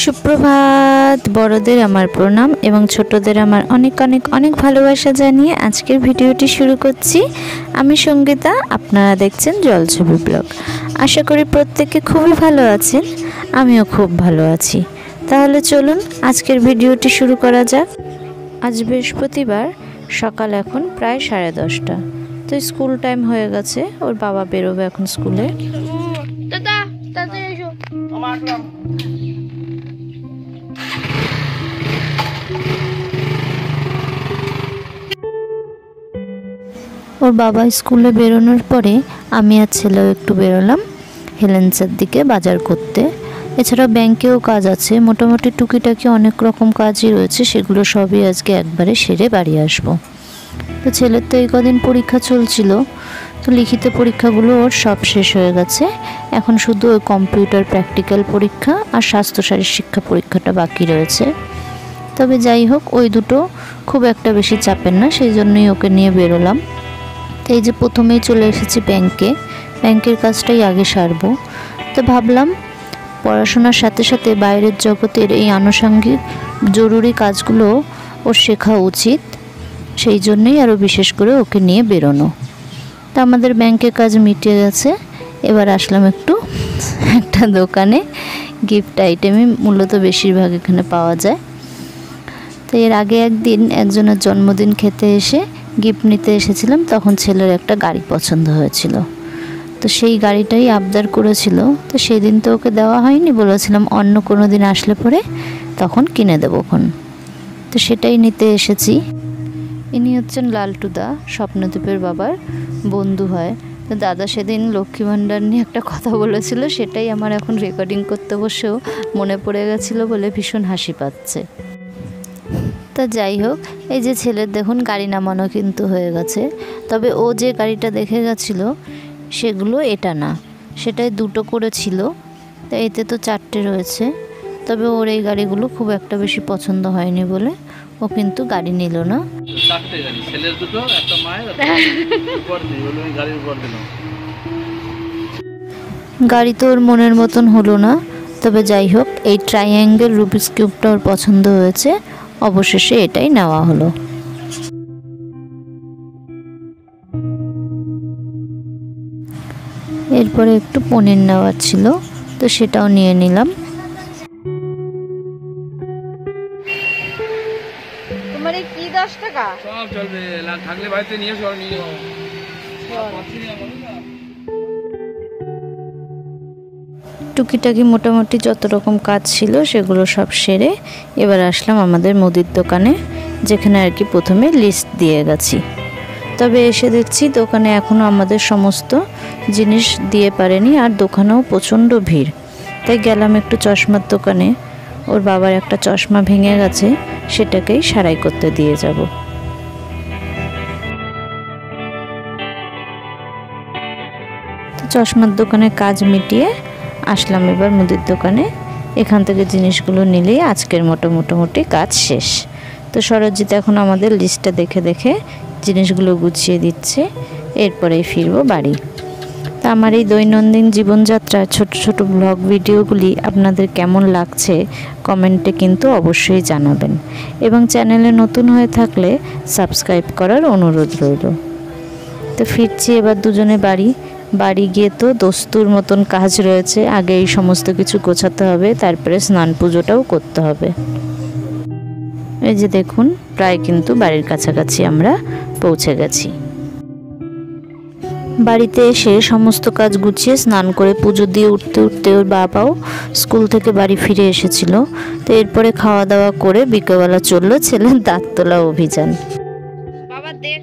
সুপ্রভাত, বড়দের আমার প্রণাম এবং ছোটদের আমার অনেক অনেক অনেক ভালোবাসা জানিয়ে আজকের ভিডিওটি শুরু করছি। আমি সঙ্গীতা, আপনারা দেখছেন জলছবি ব্লগ। আশা করি প্রত্যেকে খুবই ভালো আছেন, আমিও খুব ভালো আছি। তাহলে চলুন আজকের ভিডিওটি শুরু করা যাক। আজ বৃহস্পতিবার, সকাল এখন প্রায় 10:30। তো স্কুল টাইম হয়ে গেছে, ওর বাবা বেরোবে এখন স্কুলে। ওর বাবা স্কুলে বেরোনোর পরে আমি আর ছেলেও একটু বেরোলাম হেলেন্সের দিকে বাজার করতে। এছাড়া ব্যাংকেও কাজ আছে, মোটামুটি টুকিটাকি অনেক রকম কাজই রয়েছে, সেগুলো সবই আজকে একবারে সেরে বাড়ি আসবো। তো ছেলের তো এই কদিন পরীক্ষা চলছিল, তো লিখিত পরীক্ষাগুলো ওর সব শেষ হয়ে গেছে। এখন শুধু ওই কম্পিউটার প্র্যাকটিক্যাল পরীক্ষা আর স্বাস্থ্য শারীর শিক্ষা পরীক্ষাটা বাকি রয়েছে। তবে যাই হোক, ওই দুটো খুব একটা বেশি চাপের না, সেই জন্যই ওকে নিয়ে বেরোলাম। তো এই যে প্রথমেই চলে এসেছি ব্যাংকের কাজটাই আগে সারবো। তো ভাবলাম পড়াশোনার সাথে সাথে বাইরের জগতের এই আনুষঙ্গিক জরুরি কাজগুলো ওর শেখা উচিত, সেই জন্যই আরও বিশেষ করে ওকে নিয়ে বেরোনো। তা আমাদের ব্যাংকের কাজ মিটে গেছে, এবার আসলাম একটা দোকানে। গিফট আইটেমই মূলত বেশিরভাগ এখানে পাওয়া যায়। তো এর আগে একদিন একজনের জন্মদিন খেতে এসে গিফট নিতে এসেছিলাম, তখন ছেলের একটা গাড়ি পছন্দ হয়েছিল, তো সেই গাড়িটাই আবদার করেছিল। তো সেদিন তো ওকে দেওয়া হয়নি, বলেছিলাম অন্য কোনো দিন আসলে পরে তখন কিনে দেবোক্ষণ। তো সেটাই নিতে এসেছি। ইনি হচ্ছেন লালটুদা, স্বপ্নদীপের বাবার বন্ধু হয়। তো দাদা সেদিন লক্ষ্মী ভাণ্ডার নিয়ে একটা কথা বলেছিল, সেটাই আমার এখন রেকর্ডিং করতে বসেও মনে পড়ে গেছিলো বলে ভীষণ হাসি পাচ্ছে। তা যাই হোক, এই যে ছেলের দেখুন গাড়ি নামানো কিন্তু হয়ে গেছে। তবে ও যে গাড়িটা দেখে গেছিলো সেগুলো এটা না, সেটাই দুটো করে ছিল, তো এতে তো 4টে রয়েছে। তবে ওর এই গাড়িগুলো খুব একটা বেশি পছন্দ হয়নি বলে ও কিন্তু গাড়ি নিল না। 4টে গাড়ি, ছেলের দুটো, একটা মায়ের, গাড়ি তো ওর মনের মতন হলো না। তবে যাই হোক, এই ট্রাইঅ্যাঙ্গেল রুবিক্স কিউবটা ওর পছন্দ হয়েছে, অবশেষে এটাই নেওয়া হলো। এরপরে একটু পনির নেওয়ার ছিল, তো সেটাও নিয়ে নিলাম। তোমার কি 10 টাকা সব চলবে, থাকলে বাড়িতে নিয়ে এসো, নিয়ে টুকিটাকি মোটামুটি যত রকম কাজ ছিল সেগুলো সব সেরে এবার আসলাম আমাদের মুদির দোকানে, যেখানে আর কি প্রথমে লিস্ট দিয়ে গেছি। তবে এসে দেখছি দোকানে এখনও আমাদের সমস্ত জিনিস দিয়ে পারেনি, আর দোকানেও প্রচণ্ড ভিড়। তাই গেলাম একটু চশমার দোকানে, ওর বাবার একটা চশমা ভেঙে গেছে, সেটাকেই সারাই করতে দিয়ে যাব। তো চশমার দোকানে কাজ মিটিয়ে আসলাম এবার মুদির দোকানে। এখান থেকে জিনিসগুলো নিলেই আজকের মোটামুটি কাজ শেষ। তো সরজিৎ এখন আমাদের লিস্টটা দেখে দেখে জিনিসগুলো গুছিয়ে দিচ্ছে, এরপরেই ফিরবো বাড়ি। তা আমার এই দৈনন্দিন জীবনযাত্রার ছোট ছোট ব্লগ ভিডিওগুলি আপনাদের কেমন লাগছে কমেন্টে কিন্তু অবশ্যই জানাবেন, এবং চ্যানেলে নতুন হয়ে থাকলে সাবস্ক্রাইব করার অনুরোধ রইল। তো ফিরছি এবার দুজনে বাড়ি গিয়ে তো দস্তুর মতন কাজ রয়েছে, আগে এই সমস্ত কিছু গোছাতে হবে, তারপরে স্নান পুজোটাও করতে হবে। এই যে দেখুন, প্রায় কিন্তু বাড়ির কাছাকাছি আমরা পৌঁছে গেছি। বাড়িতে এসে সমস্ত কাজ গুছিয়ে স্নান করে পুজো দিয়ে উঠতে উঠতে ওর বাবাও স্কুল থেকে বাড়ি ফিরে এসেছিল। তো এরপরে খাওয়া দাওয়া করে বিকেলবেলা চললো ছেলের দাঁত তোলা অভিযান। বাবা দেখ,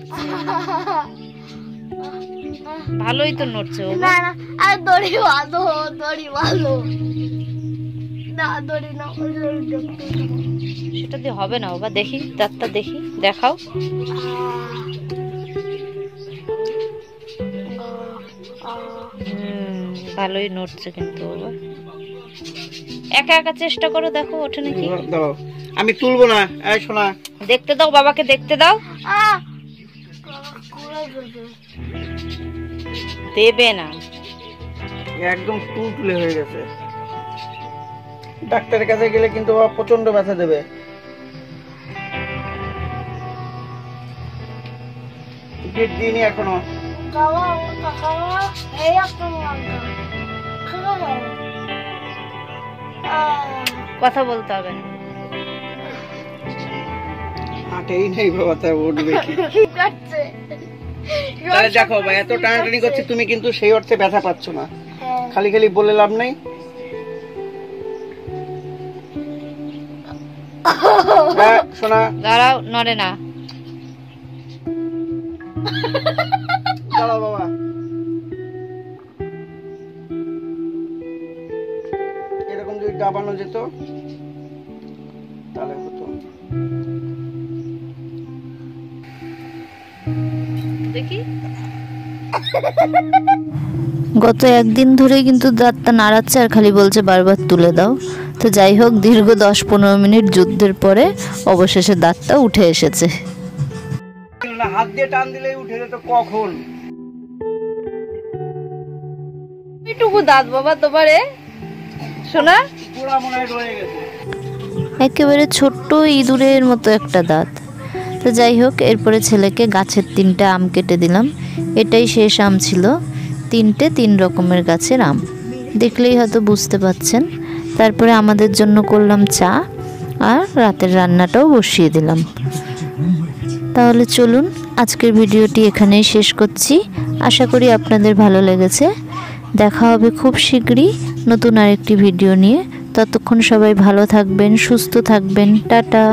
ভালোই তো নড়ছে ও। না না, আর দড়ি ভালো না, দড়ি না, সেটা দিয়ে হবে না বাবা। দেখি দাঁতটা, দেখাও। ভালোই নড়ছে কিন্তু বাবা, একা একা চেষ্টা করো, দেখো ওঠে নাকি। আমি তুলবো না, এই শোনা, দেখতে দাও বাবাকে, দেখতে দাও। দেবে না, একদম তুলতুলে হয়ে গেছে। ডাক্তারের কাছে গেলে কিন্তু বাবা প্রচন্ড ব্যথা দেবে। গিট দিইনি এখনো। কথা বলতে হবে। হাঁটেই নেই বাবা, তাই উঠবে কি? তাহলে দেখো ভাই, এত টানাটানি করছে, তুমি কিন্তু সেই অর্থে ব্যথা পাচ্ছ না। খালি খালি বলে লাভ নেই। শোনা, দাঁড়াও, নড়ে না। দাঁড়াও বাবা। এরকম যদি দাবানো যেত তাহলে হতো। দেখি। গত একদিন ধরে কিন্তু দাঁতটা নাড়াচ্ছে আর খালি বলছে বারবার তুলে দাও। তো যাই হোক, দীর্ঘ 10-15 মিনিট যুদ্ধের পরে অবশেষে দাঁতটা উঠে এসেছে। হাত দিয়ে টান দিলেই উঠে যেত কখন। এইটুকু দাঁত বাবা তোমারে, শোনা, পুরা মনে হয় রয়ে গেছে। একেবারে ছোট্ট ইঁদুরের মতো একটা দাঁত। তো যাই হোক, এরপরে ছেলেকে গাছের 3টা আম কেটে দিলাম। এটাই শেষ আম ছিল। 3 রকমের গাছের আম, দেখলেই হয়তো বুঝতে পাচ্ছেন। তারপরে আমাদের জন্য করলাম চা, আর রাতের রান্নাটাও বসিয়ে দিলাম। তাহলে চলুন, আজকের ভিডিওটি এখানেই শেষ করছি। আশা করি আপনাদের ভালো লেগেছে। দেখা হবে খুব শীঘ্রই নতুন আরেকটি ভিডিও নিয়ে। ততক্ষণ সবাই ভালো থাকবেন, সুস্থ থাকবেন। টাটা।